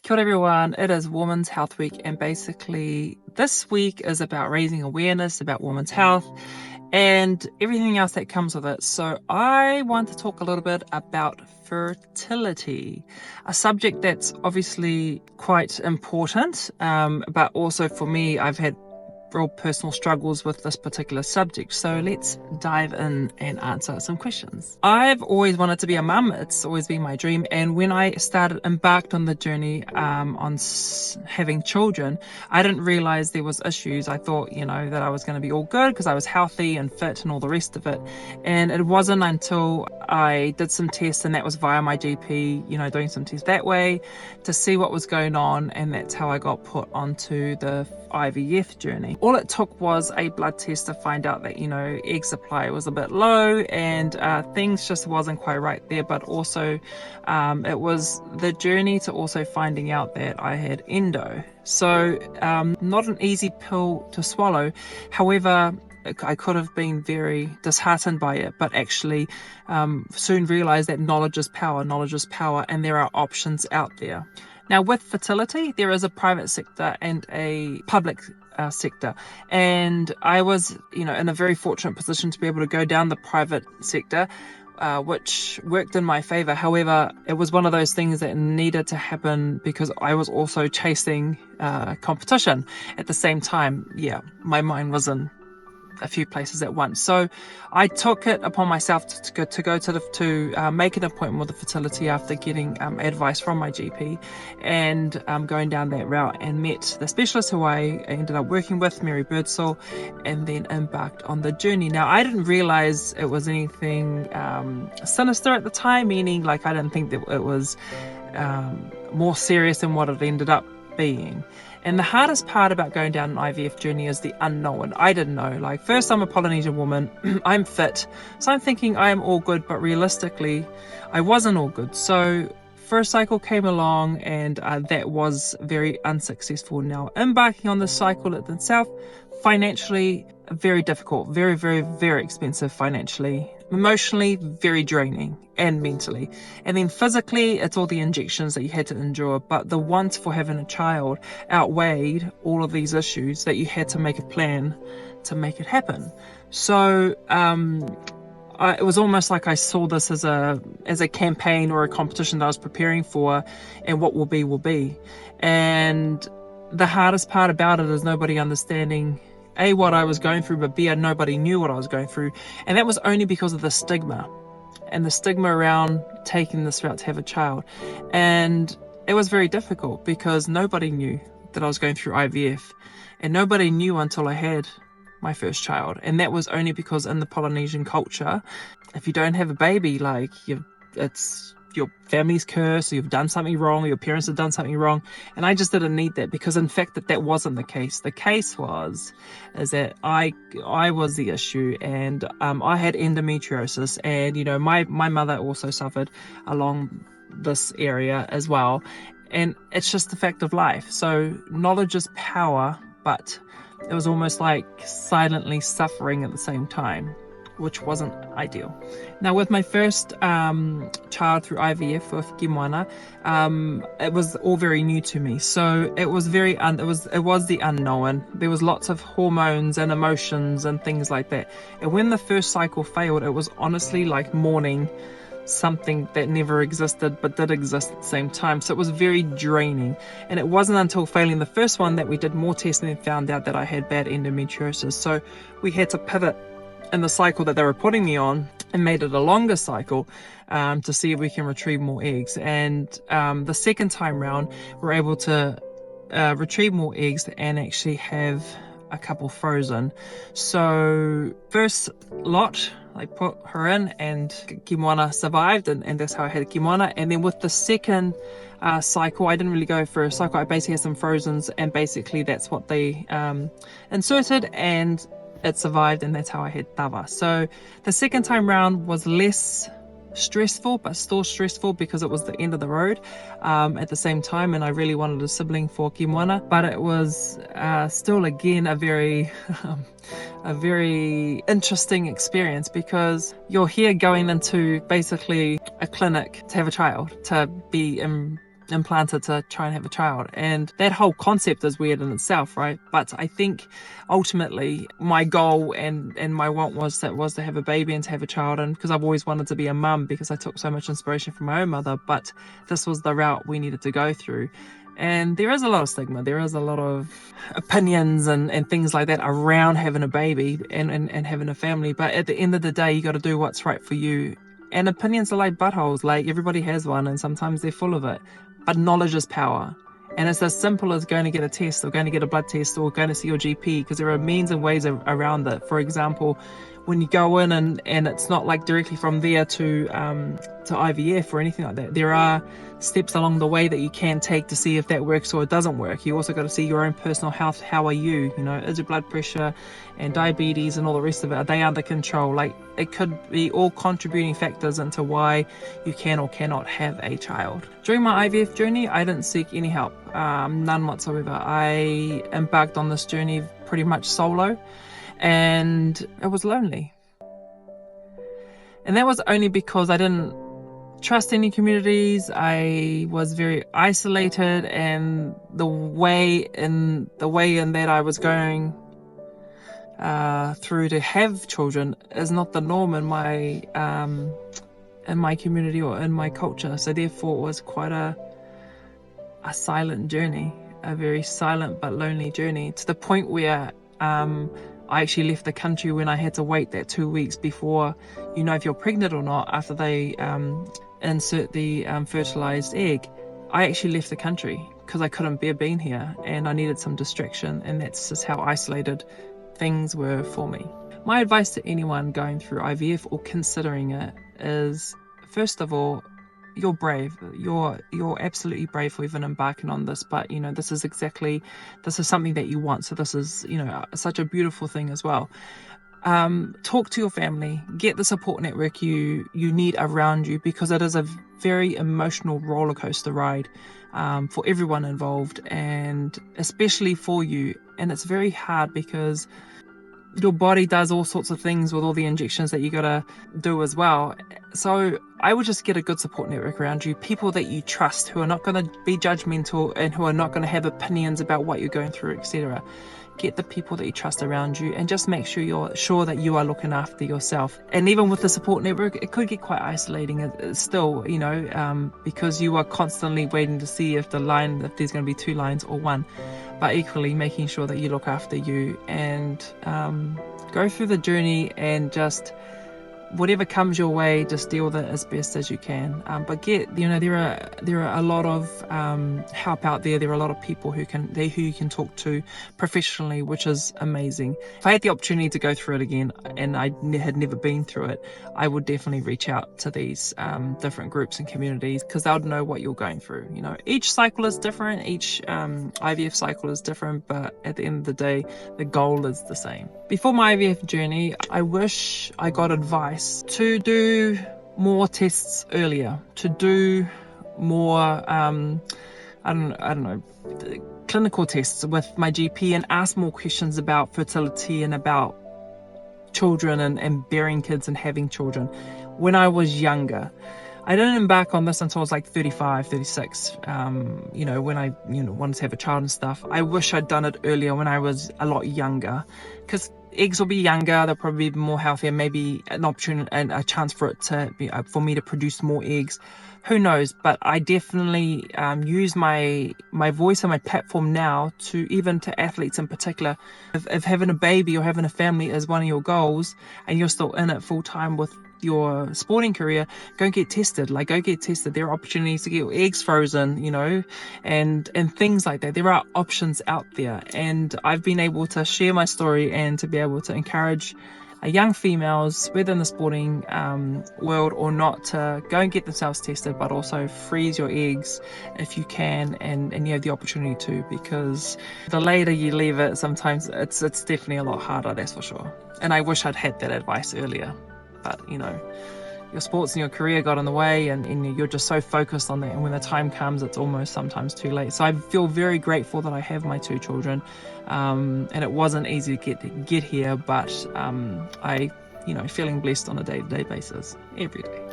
Kia ora everyone, it is Women's Health Week, and basically this week is about raising awareness about women's health and everything else that comes with it. So I want to talk a little bit about fertility, a subject that's obviously quite important, but also for me, I've had real personal struggles with this particular subject. So let's dive in and answer some questions. I've always wanted to be a mum. It's always been my dream. And when I embarked on the journey on having children, I didn't realize there was issues. I thought, that I was going to be all good because I was healthy and fit and all the rest of it. And it wasn't until I did some tests, and that was via my GP, doing some tests that way to see what was going on. And that's how I got put onto the IVF journey. All it took was a blood test to find out that, egg supply was a bit low and things just wasn't quite right there. But also it was the journey to also finding out that I had endo. So not an easy pill to swallow. However, I could have been very disheartened by it, but actually soon realized that knowledge is power, and there are options out there. Now, with fertility, there is a private sector and a public sector. And I was, in a very fortunate position to be able to go down the private sector, which worked in my favor. However, it was one of those things that needed to happen because I was also chasing competition at the same time. Yeah, my mind was in a few places at once. So I took it upon myself to go to make an appointment with the fertility after getting advice from my GP and going down that route, and met the specialist who I ended up working with, Mary Birdsall, and then embarked on the journey. Now, I didn't realize it was anything sinister at the time, meaning I didn't think that it was more serious than what it ended up being. And the hardest part about going down an IVF journey is the unknown. I didn't know. First, I'm a Polynesian woman. I'm fit. So I'm thinking I am all good, but realistically, I wasn't all good. So first cycle came along, and that was very unsuccessful. Now, embarking on the cycle itself, financially, very difficult, very, very, very expensive financially, emotionally, very draining, and mentally. And then physically, it's all the injections that you had to endure. But the want for having a child outweighed all of these issues that you had to make a plan to make it happen. So it was almost like I saw this as a campaign or a competition that I was preparing for, and what will be will be. And the hardest part about it is nobody understanding A, what I was going through, but B, nobody knew what I was going through. And that was only because of the stigma around taking this route to have a child. And it was very difficult because nobody knew that I was going through IVF, and nobody knew until I had my first child. And that was only because in the Polynesian culture, if you don't have a baby, it's your family's curse, or you've done something wrong, or your parents have done something wrong. And I just didn't need that, because in fact that wasn't the case. The case is that I was the issue, and I had endometriosis, and my mother also suffered along this area as well. And it's just the fact of life. So knowledge is power, but it was almost like silently suffering at the same time, which wasn't ideal. Now, with my first child through IVF with Kimwana, it was all very new to me. So it was it was the unknown. There was lots of hormones and emotions and things like that. And when the first cycle failed, it was honestly like mourning something that never existed but did exist at the same time. So it was very draining. And it wasn't until failing the first one that we did more testing and found out that I had bad endometriosis. So we had to pivot in the cycle that they were putting me on and made it a longer cycle to see if we can retrieve more eggs. And the second time round, we're able to retrieve more eggs and actually have a couple frozen. So first lot, I put her in, and Kimwana survived, and that's how I had Kimwana. And then with the second cycle, I didn't really go for a cycle. I basically had some frozens, and basically that's what they inserted, and it survived, and that's how I had Tava. So the second time round was less stressful, but still stressful because it was the end of the road at the same time, and I really wanted a sibling for Kimwana. But it was still, again, a very interesting experience, because you're here going into basically a clinic to have a child, to be implanted to try and have a child. And that whole concept is weird in itself, right? But I think ultimately my goal and my want was to have a baby and to have a child, and because I've always wanted to be a mum because I took so much inspiration from my own mother, but this was the route we needed to go through. And there is a lot of stigma, there is a lot of opinions and things like that around having a baby and having a family, but at the end of the day you got to do what's right for you. And opinions are like buttholes, like everybody has one and sometimes they're full of it. But knowledge is power. And it's as simple as going to get a test or going to get a blood test or going to see your GP, because there are means and ways around it. For example, when you go in and it's not like directly from there to IVF or anything like that, there are steps along the way that you can take to see if that works or it doesn't work. You also got to see your own personal health. How are you? You know, is your blood pressure and diabetes and all the rest of it, are they under control? Like, it could be all contributing factors into why you can or cannot have a child. During my IVF journey, I didn't seek any help, none whatsoever. I embarked on this journey pretty much solo, and it was lonely. And that was only because I didn't trust any communities. I was very isolated, and the way in that I was going through to have children is not the norm in my community or in my culture. So therefore it was quite a silent journey, a very silent but lonely journey, to the point where I actually left the country when I had to wait that 2 weeks before you know if you're pregnant or not, after they insert the fertilized egg. I actually left the country because I couldn't bear being here and I needed some distraction, and that's just how isolated things were for me. My advice to anyone going through IVF or considering it is, first of all, you're brave. You're absolutely brave for even embarking on this, but you know, this is something that you want. So this is, you know, such a beautiful thing as well. Talk to your family, get the support network you need around you, because it is a very emotional roller coaster ride for everyone involved, and especially for you. And it's very hard because your body does all sorts of things with all the injections that you gotta do as well. So I would just get a good support network around you, people that you trust, who are not going to be judgmental and who are not going to have opinions about what you're going through, etc. Get the people that you trust around you, and just make sure you're sure that you are looking after yourself. And even with the support network, it could get quite isolating still, you know, because you are constantly waiting to see if there's going to be 2 lines or 1. But equally making sure that you look after you and go through the journey, and just whatever comes your way, just deal with it as best as you can. But there are a lot of help out there. There are a lot of people who you can talk to professionally, which is amazing. If I had the opportunity to go through it again, and I had never been through it, I would definitely reach out to these different groups and communities, because they'll know what you're going through. You know, each cycle is different, each IVF cycle is different, but at the end of the day, the goal is the same. Before my IVF journey, I wish I got advice to do more tests earlier, to do more I don't know, clinical tests with my GP, and ask more questions about fertility and about children and bearing kids and having children when I was younger. I didn't embark on this until I was like 35, 36, when I wanted to have a child and stuff. I wish I'd done it earlier, when I was a lot younger, because eggs will be younger, they'll probably be more healthier, maybe an opportunity and a chance for me to produce more eggs. Who knows? But I definitely use my voice and my platform now to athletes in particular. If having a baby or having a family is one of your goals, and you're still in it full time with your sporting career, go get tested. Go get tested. There are opportunities to get your eggs frozen, and things like that. There are options out there, and I've been able to share my story and to be able to encourage young females, whether in the sporting world or not, to go and get themselves tested, but also freeze your eggs if you can, and you have the opportunity to, because the later you leave it, sometimes it's definitely a lot harder, that's for sure. And I wish I'd had that advice earlier. But your sports and your career got in the way, and you're just so focused on that, and when the time comes, it's almost sometimes too late. So I feel very grateful that I have my 2 children, and it wasn't easy to get here, but I feeling blessed on a day-to-day basis every day.